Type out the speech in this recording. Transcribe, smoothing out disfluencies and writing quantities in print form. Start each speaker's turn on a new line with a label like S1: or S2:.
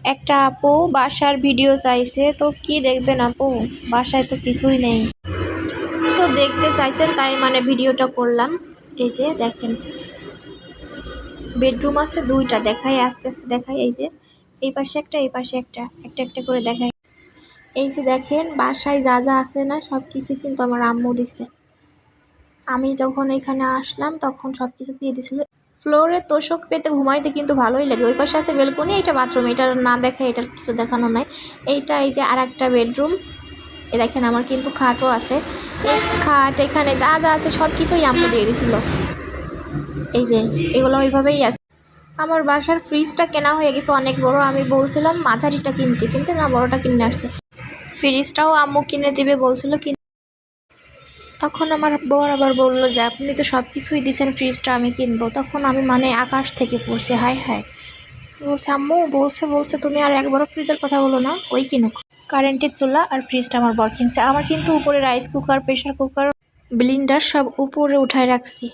S1: একটা আপু বাসার ভিডিও চাইছে, তো কি দেখবেন আপু, বাসায় তো কিছুই নেই, তো দেখতে চাইছেন তাই মানে ভিডিওটা করলাম। এই যে দেখেন, বেডরুম আছে দুইটা, দেখাই আস্তে আস্তে দেখাই। এই যে এই পাশে একটা, এই পাশে একটা, একটা একটা করে দেখাই। এই যে দেখেন বাসায় যা যা আছে না সব কিছু কিন্তু আমার আম্মু দিছে। আমি যখন এখানে আসলাম তখন সব কিছু দিয়ে দিছিল। ফ্লোরে তোষক পেতে ঘুমাইতে কিন্তু ভালোই লাগে। ওই পাশে আছে বেলকনি, এটা বাথরুম, এটা না দেখে এটার কিছু দেখানো নাই। এইটা এই যে আর একটা বেডরুম। এ দেখেন আমার কিন্তু খাটও আছে। এই খাট এখানে যা যা আছে সব কিছুই আম্মু দিয়ে দিছিল। এই যে এগুলো ওইভাবেই আছে। আমার বাসার ফ্রিজটা কেনা হয়ে গেছে অনেক বড়। আমি বলছিলাম মাঝারিটা কিনতে, কিন্তু না, বড়টা কিনে আসছে। ফ্রিজটাও আম্মু কিনে দিবে বলছিল, তখন আমার বর আবার বললো যে আপনি তো সব কিছুই দিচ্ছেন, ফ্রিজটা আমি কিনবো। তখন আমি মানে আকাশ থেকে পড়ছি, হায় হায়। বলছে আম্মু, বলছে তুমি আর একবারও ফ্রিজের কথা বলো না, ওই কিনুক। কারেন্টের চুলা আর ফ্রিজটা আমার বর কিনছে। আমার কিন্তু উপরে rice cooker, pressure cooker, blender সব উপরে উঠায় রাখছি।